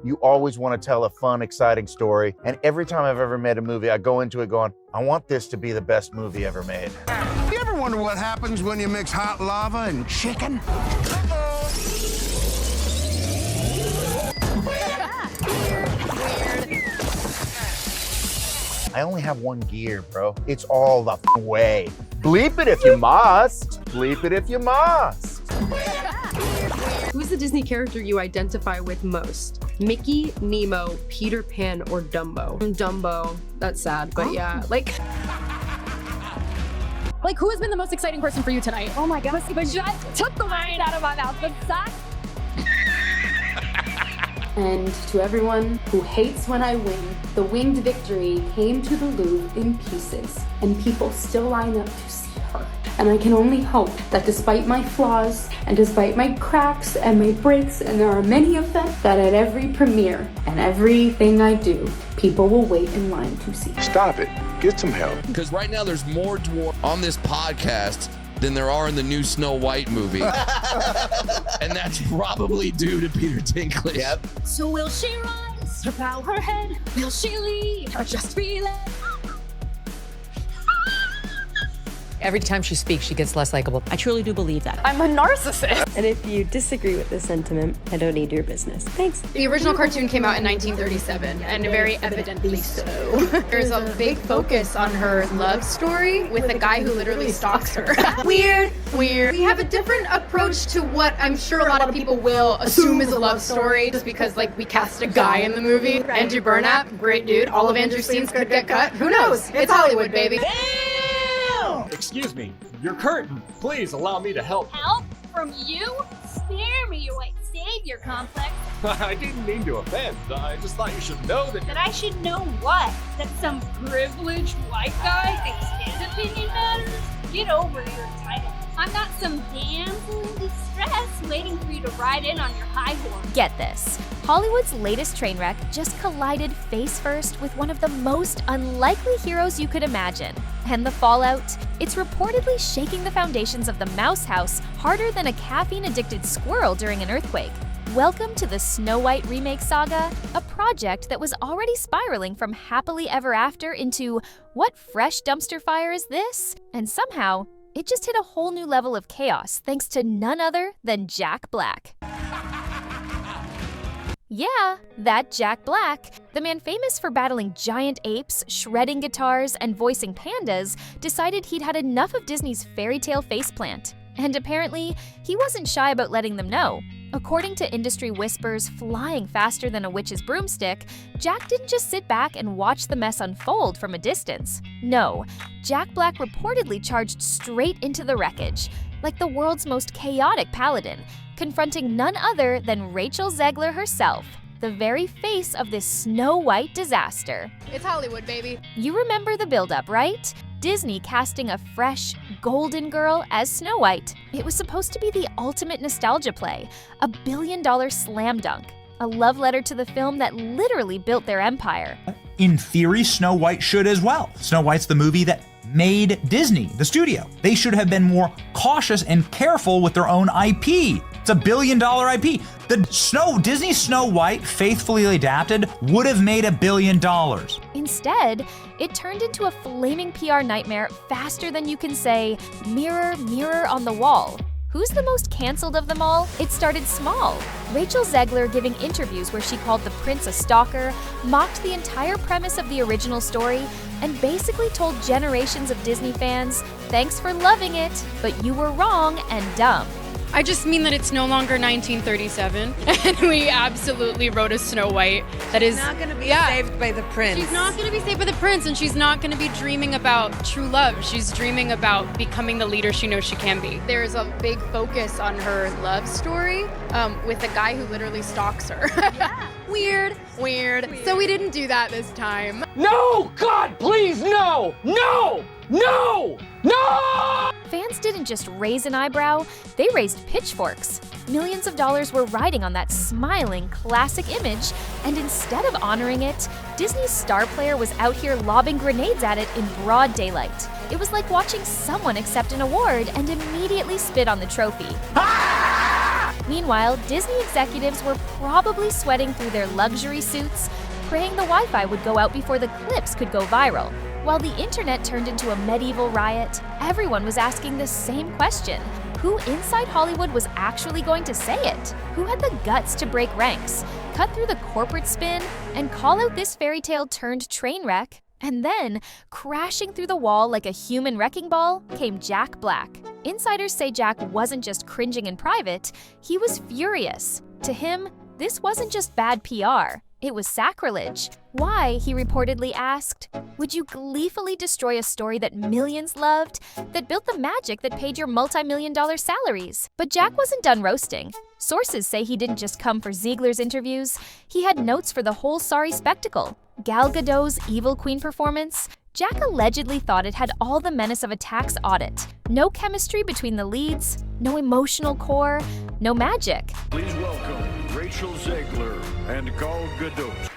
You always want to tell a fun, exciting story. And every time I've ever made a movie, I go into it going, I want this to be the best movie ever made. You ever wonder what happens when you mix hot lava and chicken? I only have one gear, bro. It's all the way. Bleep it if you must. Bleep it if you must. Who's the Disney character you identify with most? Mickey, Nemo, Peter Pan, or Dumbo? Dumbo. That's sad, but yeah, like who has been the most exciting person for you tonight? Oh my God, but just took the wine out of my mouth. But that. And to everyone who hates when I win, the winged victory came to the Louvre in pieces, and people still line up to see her. And I can only hope that despite my flaws, and despite my cracks and my breaks, and there are many of them, that at every premiere and everything I do, people will wait in line to see. Stop it. Get some help. Because right now there's more dwarf on this podcast than there are in the new Snow White movie. And that's probably due to Peter Dinklage. Yep. So will she rise or bow her head? Will she leave or just relent? Every time she speaks, she gets less likable. I truly do believe that. I'm a narcissist. And if you disagree with this sentiment, I don't need your business. Thanks. The original cartoon came out in 1937, and very evidently so. There's a big focus on her love story with a guy who literally stalks her. Weird. We have a different approach to what I'm sure a lot of people will assume is a love story, just because we cast a guy in the movie. Andrew Burnap, great dude. All of Andrew's scenes could get cut. Who knows? It's Hollywood, baby. Excuse me, your curtain. Please allow me to help. Help from you? Spare me your white savior complex. I didn't mean to offend. I just thought you should know that. That I should know what? That some privileged white guy thinks his opinion matters? Get over your entitlement. I'm not some damsel in distress waiting for you to ride in on your high horse. Get this. Hollywood's latest train wreck just collided face first with one of the most unlikely heroes you could imagine. And the fallout? It's reportedly shaking the foundations of the mouse house harder than a caffeine-addicted squirrel during an earthquake. Welcome to the Snow White remake saga, a project that was already spiraling from happily ever after into what fresh dumpster fire is this? And somehow, it just hit a whole new level of chaos thanks to none other than Jack Black. Yeah, that Jack Black, the man famous for battling giant apes, shredding guitars, and voicing pandas, decided he'd had enough of Disney's fairytale faceplant. And apparently, he wasn't shy about letting them know. According to industry whispers flying faster than a witch's broomstick, Jack didn't just sit back and watch the mess unfold from a distance. No, Jack Black reportedly charged straight into the wreckage, like the world's most chaotic paladin, confronting none other than Rachel Zegler herself, the very face of this Snow White disaster. It's Hollywood, baby. You remember the buildup, right? Disney casting a fresh, golden girl as Snow White. It was supposed to be the ultimate nostalgia play, a billion-dollar slam dunk, a love letter to the film that literally built their empire. In theory, Snow White should as well. Snow White's the movie that made Disney, the studio. They should have been more cautious and careful with their own IP. It's a billion-dollar IP. The Disney Snow White, faithfully adapted, would have made $1 billion. Instead, it turned into a flaming PR nightmare faster than you can say, mirror, mirror on the wall. Who's the most canceled of them all? It started small. Rachel Zegler giving interviews where she called the prince a stalker, mocked the entire premise of the original story, and basically told generations of Disney fans, thanks for loving it, but you were wrong and dumb. I just mean that it's no longer 1937, and we absolutely wrote a Snow White that is Not gonna be saved by the prince. She's not going to be saved by the prince, and she's not going to be dreaming about true love. She's dreaming about becoming the leader she knows she can be. There's a big focus on her love story with a guy who literally stalks her. Yeah. Weird. So we didn't do that this time. No! God, please, no! No! No! No! Fans didn't just raise an eyebrow, they raised pitchforks. Millions of dollars were riding on that smiling, classic image, and instead of honoring it, Disney's star player was out here lobbing grenades at it in broad daylight. It was like watching someone accept an award and immediately spit on the trophy. Meanwhile, Disney executives were probably sweating through their luxury suits, praying the Wi-Fi would go out before the clips could go viral. While the internet turned into a medieval riot, everyone was asking the same question. Who inside Hollywood was actually going to say it? Who had the guts to break ranks, cut through the corporate spin, and call out this fairy tale turned train wreck? And then, crashing through the wall like a human wrecking ball, came Jack Black. Insiders say Jack wasn't just cringing in private, he was furious. To him, this wasn't just bad PR, it was sacrilege. Why, he reportedly asked, would you gleefully destroy a story that millions loved, that built the magic that paid your multi-million-dollar salaries? But Jack wasn't done roasting. Sources say he didn't just come for Zegler's interviews, he had notes for the whole sorry spectacle. Gal Gadot's Evil Queen performance, Jack allegedly thought it had all the menace of a tax audit. No chemistry between the leads, no emotional core, no magic. Please welcome Rachel Zegler and Gal Gadot.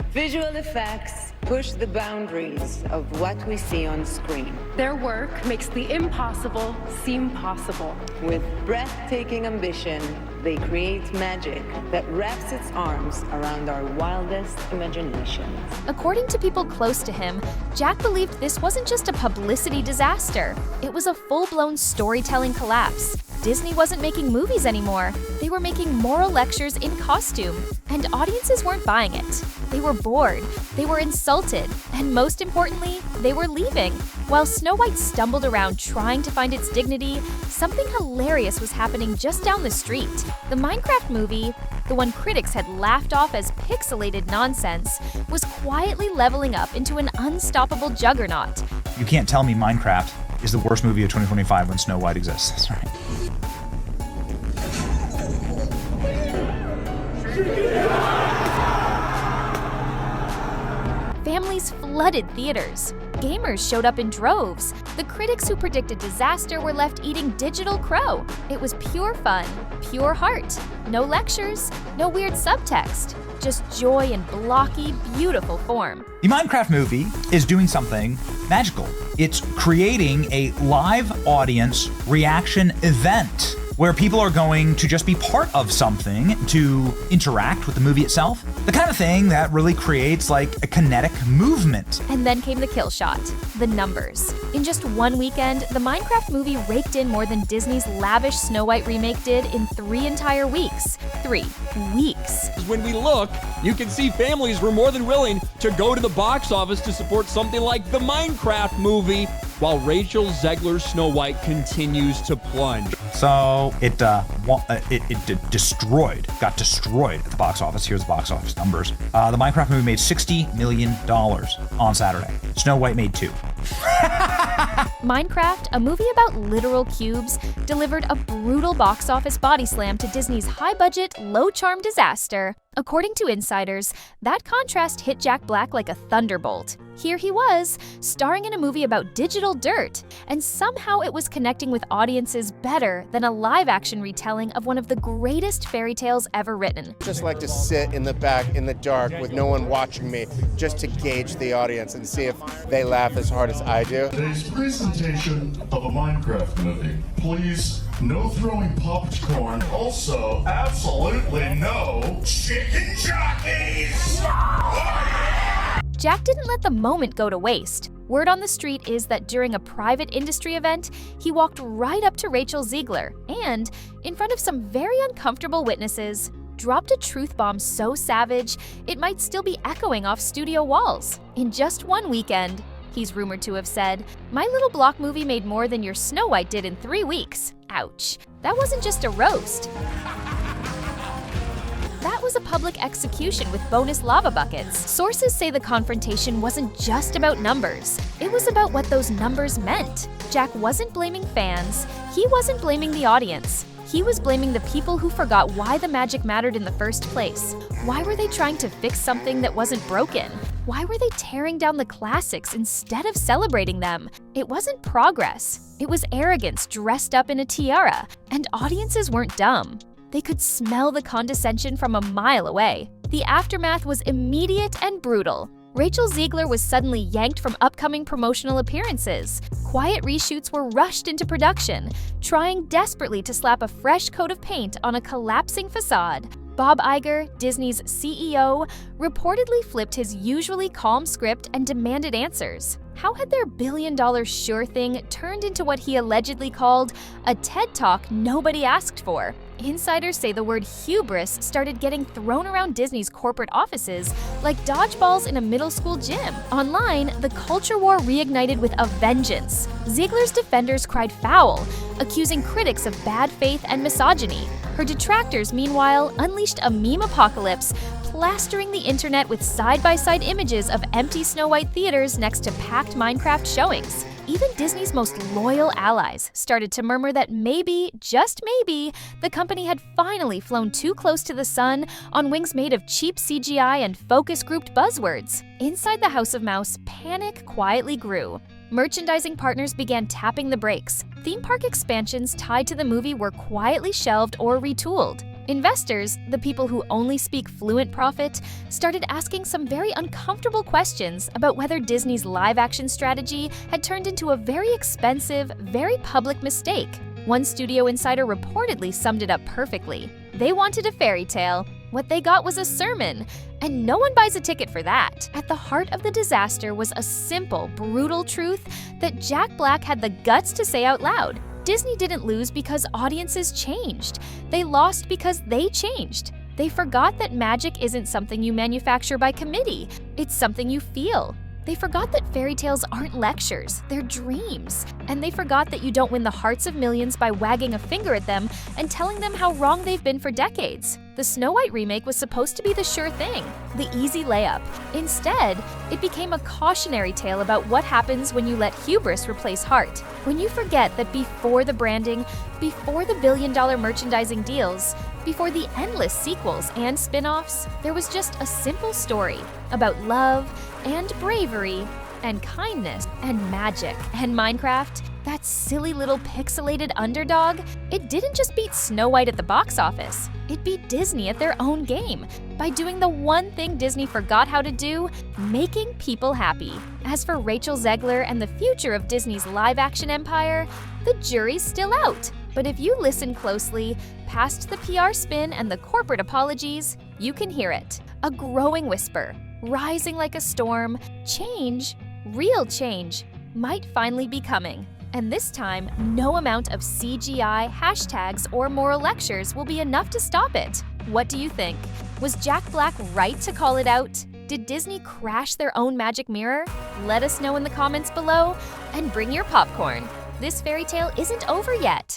Visual effects push the boundaries of what we see on screen. Their work makes the impossible seem possible. With breathtaking ambition, they create magic that wraps its arms around our wildest imaginations. According to people close to him, Jack believed this wasn't just a publicity disaster. It was a full-blown storytelling collapse. Disney wasn't making movies anymore. They were making moral lectures in costume, and audiences weren't buying it. They were bored, they were insulted, and most importantly, they were leaving. While Snow White stumbled around trying to find its dignity, something hilarious was happening just down the street. The Minecraft movie, the one critics had laughed off as pixelated nonsense, was quietly leveling up into an unstoppable juggernaut. You can't tell me Minecraft is the worst movie of 2025 when Snow White exists. That's right. Families flooded theaters. Gamers showed up in droves. The critics who predicted disaster were left eating digital crow. It was pure fun, pure heart. No lectures, no weird subtext. Just joy in blocky, beautiful form. The Minecraft movie is doing something magical. It's creating a live audience reaction event where people are going to just be part of something to interact with the movie itself. The kind of thing that really creates like a kinetic movement. And then came the kill shot, the numbers. In just one weekend, the Minecraft movie raked in more than Disney's lavish Snow White remake did in 3 entire weeks. 3 weeks. When we look, you can see families were more than willing to go to the box office to support something like the Minecraft movie, while Rachel Zegler's Snow White continues to plunge. So it got destroyed at the box office. Here's the box office numbers. The Minecraft movie made $60 million on Saturday. Snow White made 2. Minecraft, a movie about literal cubes, delivered a brutal box office body slam to Disney's high-budget, low-charm disaster. According to insiders, that contrast hit Jack Black like a thunderbolt. Here he was, starring in a movie about digital dirt, and somehow it was connecting with audiences better than a live-action retelling of one of the greatest fairy tales ever written. Just like to sit in the back in the dark with no one watching me, just to gauge the audience and see if they laugh as hard as I do. Today's presentation of a Minecraft movie. Please, no throwing popcorn. Also, absolutely no chicken jockeys! Jack didn't let the moment go to waste. Word on the street is that during a private industry event, he walked right up to Rachel Zegler and, in front of some very uncomfortable witnesses, dropped a truth bomb so savage it might still be echoing off studio walls. In just one weekend, he's rumored to have said, "My little block movie made more than your Snow White did in 3 weeks. Ouch. That wasn't just a roast. That was a public execution with bonus lava buckets." Sources say the confrontation wasn't just about numbers. It was about what those numbers meant. Jack wasn't blaming fans. He wasn't blaming the audience. He was blaming the people who forgot why the magic mattered in the first place. Why were they trying to fix something that wasn't broken? Why were they tearing down the classics instead of celebrating them? It wasn't progress. It was arrogance dressed up in a tiara. And audiences weren't dumb. They could smell the condescension from a mile away. The aftermath was immediate and brutal. Rachel Zegler was suddenly yanked from upcoming promotional appearances. Quiet reshoots were rushed into production, trying desperately to slap a fresh coat of paint on a collapsing facade. Bob Iger, Disney's CEO, reportedly flipped his usually calm script and demanded answers. How had their billion-dollar sure thing turned into what he allegedly called a TED Talk nobody asked for? Insiders say the word hubris started getting thrown around Disney's corporate offices like dodgeballs in a middle school gym. Online, the culture war reignited with a vengeance. Ziegler's defenders cried foul, accusing critics of bad faith and misogyny. Her detractors, meanwhile, unleashed a meme apocalypse, plastering the internet with side-by-side images of empty Snow White theaters next to packed Minecraft showings. Even Disney's most loyal allies started to murmur that maybe, just maybe, the company had finally flown too close to the sun on wings made of cheap CGI and focus-grouped buzzwords. Inside the House of Mouse, panic quietly grew. Merchandising partners began tapping the brakes. Theme park expansions tied to the movie were quietly shelved or retooled. Investors, the people who only speak fluent profit, started asking some very uncomfortable questions about whether Disney's live-action strategy had turned into a very expensive, very public mistake. One studio insider reportedly summed it up perfectly. They wanted a fairy tale. What they got was a sermon, and no one buys a ticket for that. At the heart of the disaster was a simple, brutal truth that Jack Black had the guts to say out loud. Disney didn't lose because audiences changed. They lost because they changed. They forgot that magic isn't something you manufacture by committee. It's something you feel. They forgot that fairy tales aren't lectures, they're dreams. And they forgot that you don't win the hearts of millions by wagging a finger at them and telling them how wrong they've been for decades. The Snow White remake was supposed to be the sure thing, the easy layup. Instead, it became a cautionary tale about what happens when you let hubris replace heart. When you forget that before the branding, before the billion-dollar merchandising deals, before the endless sequels and spin-offs, there was just a simple story about love and bravery and kindness and magic. And Minecraft, that silly little pixelated underdog, it didn't just beat Snow White at the box office. It beat Disney at their own game by doing the one thing Disney forgot how to do, making people happy. As for Rachel Zegler and the future of Disney's live-action empire, the jury's still out. But if you listen closely, past the PR spin and the corporate apologies, you can hear it. A growing whisper, rising like a storm. Change, real change, might finally be coming. And this time, no amount of CGI, hashtags, or moral lectures will be enough to stop it. What do you think? Was Jack Black right to call it out? Did Disney crash their own magic mirror? Let us know in the comments below, and bring your popcorn. This fairy tale isn't over yet.